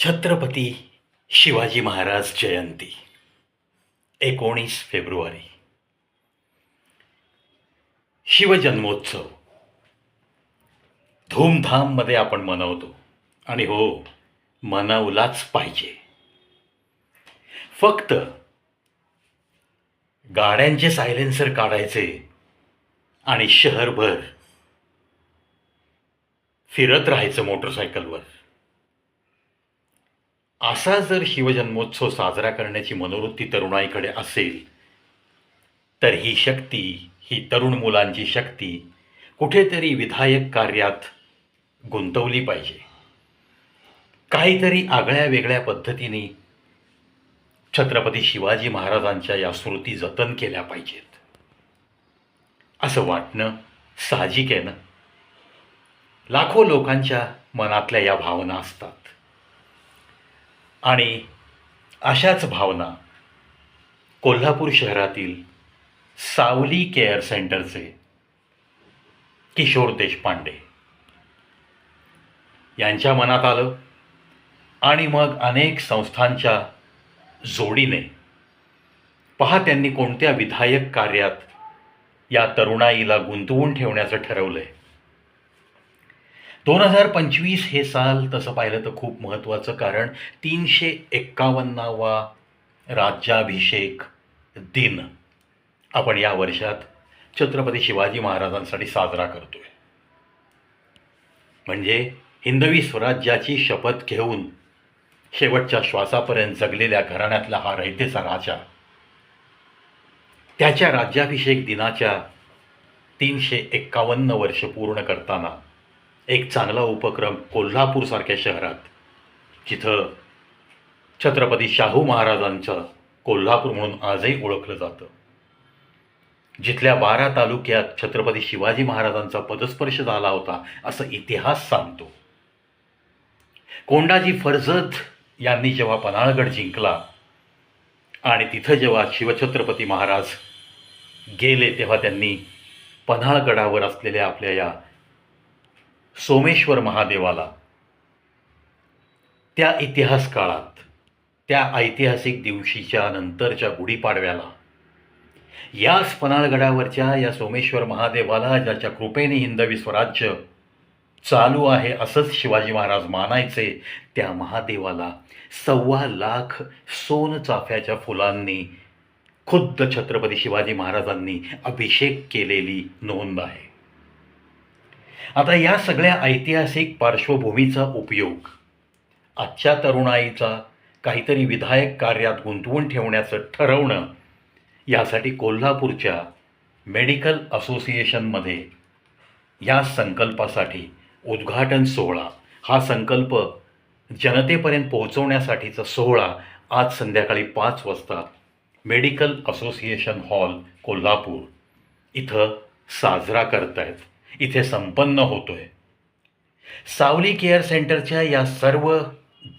छत्रपती शिवाजी महाराज जयंती 19 February. शिवजन्मोत्सव धूमधाममध्ये आपण मनवतो आणि हो, मनवलाच पाहिजे. फक्त गाड्यांचे सायलेन्सर काढायचे आणि शहरभर फिरत राहायचं मोटरसायकलवर. असा जर शिवजन्मोत्सव साजरा करण्याची मनोवृत्ती तरुणाईकडे असेल तर ही शक्ती, ही तरुण मुलांची शक्ती कुठेतरी विधायक कार्यात गुंतवली पाहिजे. काहीतरी आगळ्या वेगळ्या पद्धतीने छत्रपती शिवाजी महाराजांच्या या स्मृती जतन केल्या पाहिजेत असं वाटणं साहजिक आहे ना. लाखो लोकांच्या मनातल्या या भावना असतात आणि अशाच भावना कोल्हापूर शहरातील सावली केअर सेंटरचे किशोर देशपांडे यांच्या मनात आलं आणि मग अनेक संस्थांच्या जोडीने पहा त्यांनी कोणत्या विधायक कार्यात या तरुणाईला गुंतवून ठेवण्याचं ठरवलंय. 2025 हे साल तसं पाहिलं तर खूप महत्त्वाचं, कारण 351वा राज्याभिषेक दिन आपण या वर्षात छत्रपती शिवाजी महाराजांसाठी साजरा करतोय. म्हणजे हिंदवी स्वराज्याची शपथ घेऊन शेवटच्या श्वासापर्यंत जगलेल्या घराण्यातला हा रयतेचा राजा त्याच्या राज्याभिषेक दिनाच्या 351 वर्ष पूर्ण करताना एक चांगला उपक्रम कोल्हापूरसारख्या शहरात, जिथं छत्रपती शाहू महाराजांचं कोल्हापूर म्हणून आजही ओळखलं जातं, जिथल्या 12 तालुक्यात छत्रपती शिवाजी महाराजांचा पदस्पर्श झाला होता असं इतिहास सांगतो. कोंडाजी फर्जद यांनी जेव्हा पन्हाळगड जिंकला आणि तिथं जेव्हा शिवछत्रपती महाराज गेले तेव्हा त्यांनी पन्हाळगडावर असलेल्या आपल्या या सोमेश्वर महादेवाला त्या इतिहास काळात, त्या ऐतिहासिक दिवशीच्या नंतरच्या गुढीपाडव्याला याच पन्हाळगडावरच्या या सोमेश्वर महादेवाला, ज्याच्या कृपेने हिंदवी स्वराज्य चालू आहे असंच शिवाजी महाराज मानायचे, त्या महादेवाला 1.25 लाख सोनचाफ्याच्या फुलांनी खुद्द छत्रपती शिवाजी महाराजांनी अभिषेक केलेली नोंद आहे. आता या सगळ्या ऐतिहासिक पार्श्वभूमीचा उपयोग आजच्या तरुणाईचा काहीतरी विधायक कार्यात गुंतवून ठेवण्याचं ठरवणं, यासाठी कोल्हापूरच्या मेडिकल असोसिएशनमध्ये या संकल्पासाठी उद्घाटन सोहळा, हा संकल्प जनतेपर्यंत पोहोचवण्यासाठीचा सोहळा आज संध्याकाळी 5 वाजता मेडिकल असोसिएशन हॉल कोल्हापूर इथं साजरा करतायत, इथे संपन्न होतोय. सावली केअर सेंटरच्या या सर्व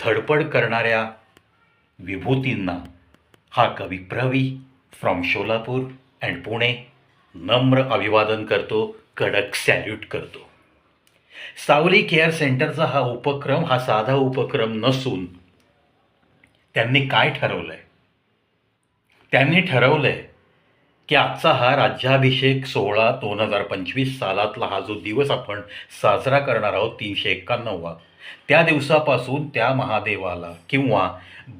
धडपड करणाऱ्या विभूतींना हा कविप्रवी फ्रॉम शोलापूर अँड पुणे नम्र अभिवादन करतो, कडक सॅल्यूट करतो. सावली केअर सेंटरचा हा उपक्रम हा साधा उपक्रम नसून त्यांनी काय ठरवलंय? त्यांनी ठरवलंय की आजचा हा राज्याभिषेक सोहळा 2025 सालातला हा जो दिवस आपण साजरा करणार आहोत 351वा, त्या दिवसापासून त्या महादेवाला किंवा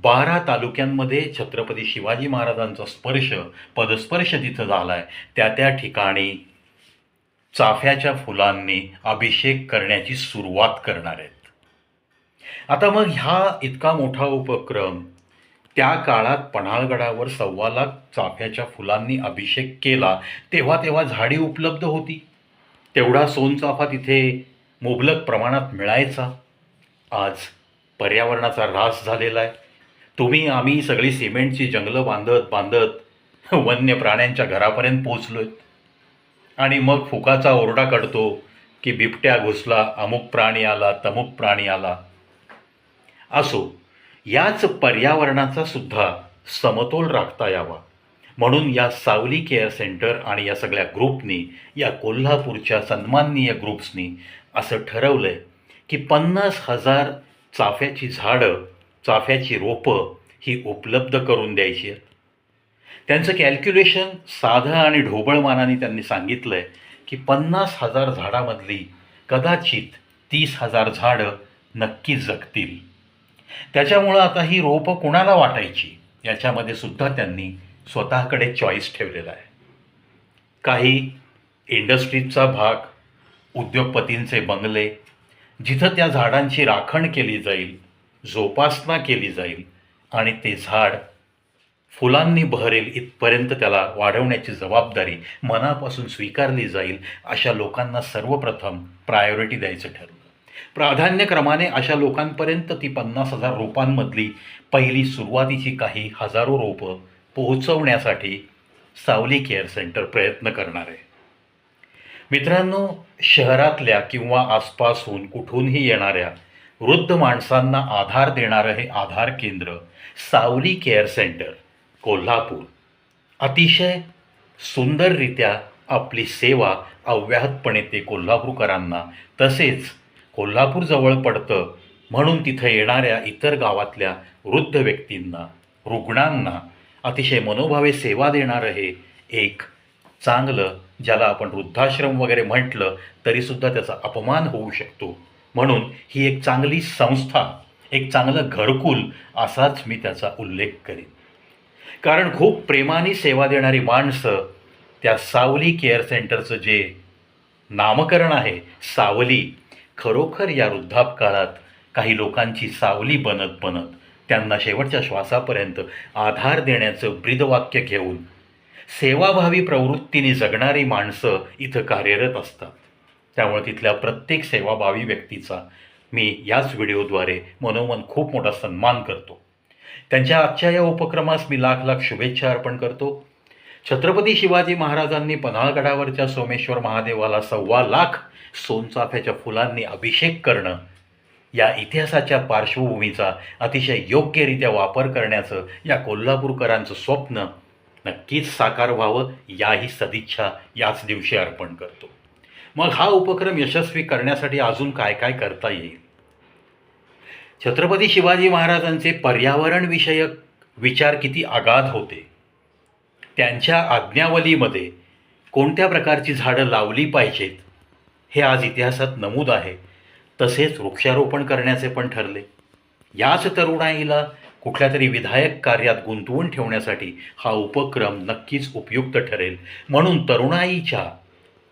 12 तालुक्यांमध्ये छत्रपती शिवाजी महाराजांचा पदस्पर्श जिथं झाला आहे त्या ठिकाणी चाफ्याच्या फुलांनी अभिषेक करण्याची सुरुवात करणार आहेत. आता मग हा इतका मोठा उपक्रम त्या काळात पन्हाळगडावर 1.25 लाख चाफ्याच्या फुलांनी अभिषेक केला तेव्हा झाडी उपलब्ध होती, तेवढा सोनचाफा तिथे मुबलक प्रमाणात मिळायचा. आज पर्यावरणाचा ऱ्हास झालेला आहे. तुम्ही आम्ही सगळी सिमेंटची जंगलं बांधत वन्य प्राण्यांच्या घरापर्यंत पोचलोय आणि मग फुकाचा ओरडा काढतो की बिबट्या घुसला, अमुक प्राणी आला, तमुक प्राणी आला. असो, याच पर्यावरणाचा सुद्धा समतोल राखता यावा म्हणून या सावली केअर सेंटर आणि या सगळ्या ग्रुपनी, या कोल्हापूरच्या सन्माननीय ग्रुप्सनी असं ठरवलंय की 50,000 चाफ्याची झाडं चाफ्याची रोपं ही उपलब्ध करून द्यायची आहेत. त्यांचं कॅल्क्युलेशन साधं आणि ढोबळमानाने त्यांनी सांगितलं आहे की 50,000 झाडामधली कदाचित 30,000 झाडं नक्की जगतील. त्याच्यामुळं आता ही रोपं कुणाला वाटायची याच्यामध्ये सुद्धा त्यांनी स्वतःकडे चॉईस ठेवलेला आहे. काही इंडस्ट्रीजचा भाग, उद्योगपतींचे बंगले, जिथं त्या झाडांची राखण केली जाईल, जोपासना केली जाईल आणि ते झाड फुलांनी बहरेल इथपर्यंत त्याला वाढवण्याची जबाबदारी मनापासून स्वीकारली जाईल, अशा लोकांना सर्वप्रथम प्रायोरिटी द्यायचं ठरलं. प्राधान्यक्रमाने अशा लोकांपर्यंत ती 50,000 रोपांमधली पहिली सुरुवातीची काही हजारो रोपं पोहोचवण्यासाठी सावली केअर सेंटर प्रयत्न करणार आहे. मित्रांनो, शहरातल्या किंवा आसपासहून कुठूनही येणाऱ्या वृद्ध माणसांना आधार देणारं हे आधार केंद्र सावली केअर सेंटर कोल्हापूर अतिशय सुंदररित्या आपली सेवा अव्याहतपणे ते कोल्हापूरकरांना, तसेच कोल्हापूर जवळ पडतं म्हणून तिथं येणाऱ्या इतर गावातल्या वृद्ध व्यक्तींना, रुग्णांना अतिशय मनोभावे सेवा देणारं हे एक चांगलं, ज्याला आपण वृद्धाश्रम वगैरे म्हटलं तरीसुद्धा त्याचा अपमान होऊ शकतो, म्हणून ही एक चांगली संस्था, एक चांगलं घरकुल असाच मी त्याचा उल्लेख करीन. कारण खूप प्रेमाने सेवा देणारी माणसं त्या सावली केअर सेंटरचं जे नामकरण आहे सावली, खरोखर या वृद्धापकाळात काही लोकांची सावली बनत बनत त्यांना शेवटच्या श्वासापर्यंत आधार देण्याचं ब्रीदवाक्य घेऊन सेवाभावी प्रवृत्तीने जगणारी माणसं इथं कार्यरत असतात. त्यामुळे तिथल्या प्रत्येक सेवाभावी व्यक्तीचा मी याच व्हिडिओद्वारे मनोमन खूप मोठा सन्मान करतो. त्यांच्या आजच्या या उपक्रमास मी लाख लाख शुभेच्छा अर्पण करतो. छत्रपती शिवाजी महाराजांनी पन्हाळगडावरच्या सोमेश्वर महादेवाला 1.25 लाख सोनचाफ्याच्या फुलांनी अभिषेक करणं, या इतिहासाच्या पार्श्वभूमीचा अतिशय योग्यरित्या वापर करण्याचं या कोल्हापूरकरांचं स्वप्न नक्कीच साकार व्हावं, याही सदिच्छा याच दिवशी अर्पण करतो. मग हा उपक्रम यशस्वी करण्यासाठी अजून काय काय करता येईल? छत्रपती शिवाजी महाराजांचे पर्यावरणविषयक विचार किती अगाध होते. त्यांच्या आज्ञावलीमध्ये कोणत्या प्रकारची झाडं लावली पाहिजेत हे आज इतिहासात नमूद आहे. तसेच वृक्षारोपण करण्याचे पण ठरले. याच तरुणाईला कुठल्या तरी विधायक कार्यात गुंतवून ठेवण्यासाठी हा उपक्रम नक्कीच उपयुक्त ठरेल. म्हणून तरुणाईच्या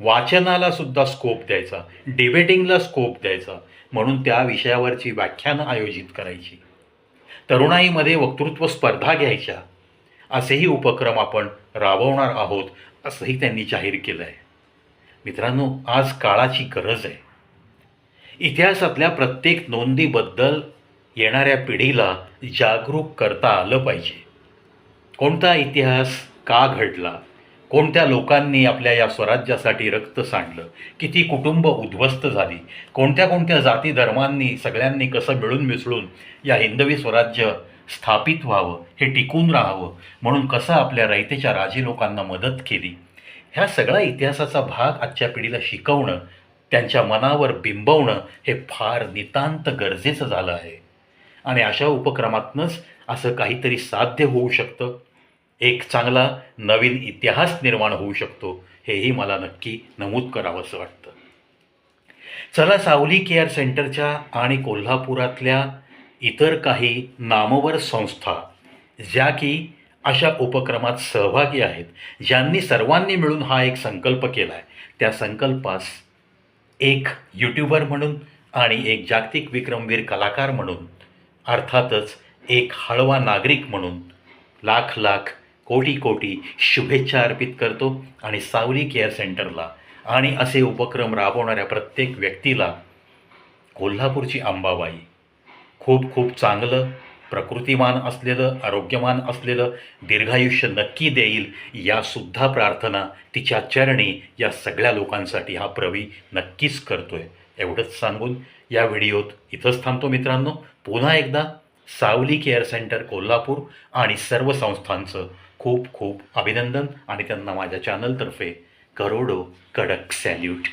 वाचनाला सुद्धा स्कोप द्यायचा, डिबेटिंगला स्कोप द्यायचा, म्हणून त्या विषयावरची व्याख्यानं आयोजित करायची, तरुणाईमध्ये वक्तृत्व स्पर्धा घ्यायच्या, असेही उपक्रम आपण राबवणार आहोत, असंही त्यांनी जाहीर केलं आहे. मित्रांनो, आज काळाची गरज आहे. इतिहासातल्या प्रत्येक नोंदीबद्दल येणाऱ्या पिढीला जागरूक करता आलं पाहिजे. कोणता इतिहास का घडला, कोणत्या लोकांनी आपल्या या स्वराज्यासाठी रक्त सांडलं, किती कुटुंब उद्ध्वस्त झाली, कोणत्या कोणत्या जाती धर्मांनी सगळ्यांनी कसं मिळून मिसळून या हिंदवी स्वराज्य स्थापित व्हावं, हे टिकून राहावं म्हणून कसं आपल्या रयतेच्या राजी लोकांना मदत केली, ह्या सगळ्या इतिहासाचा भाग आजच्या पिढीला शिकवणं, त्यांच्या मनावर बिंबवणं हे फार नितांत गरजेचं झालं आहे. आणि अशा उपक्रमातनंच असं काहीतरी साध्य होऊ शकतं, एक चांगला नवीन इतिहास निर्माण होऊ शकतो, हेही मला नक्की नमूद करावंसं वाटतं. चला, सावली केअर सेंटरच्या आणि कोल्हापुरातल्या इतर काही नामवर संस्था ज्या की अशा उपक्रमात सहभागी आहेत, ज्यांनी सर्वांनी मिळून हा एक संकल्प केला आहे, त्या संकल्पास एक यूट्यूबर म्हणून आणि एक जागतिक विक्रमवीर कलाकार म्हणून, अर्थातच एक हळवा नागरिक म्हणून लाख लाख कोटी कोटी शुभेच्छा अर्पित करतो. आणि सावली केअर सेंटरला आणि असे उपक्रम राबवणाऱ्या प्रत्येक व्यक्तीला कोल्हापूरची अंबाबाई खूप खूप चांगलं, प्रकृतिमान असलेलं, आरोग्यमान असलेलं दीर्घायुष्य नक्की देईल, यासुद्धा प्रार्थना तिच्या चरणी या सगळ्या लोकांसाठी हा प्रवी नक्कीच करतोय. एवढंच सांगून या व्हिडिओत इथंच थांबतो. मित्रांनो, पुन्हा एकदा सावली केअर सेंटर कोल्हापूर आणि सर्व संस्थांचं खूप खूप अभिनंदन आणि त्यांना माझ्या चॅनलतर्फे करोडो कडक सॅल्यूट.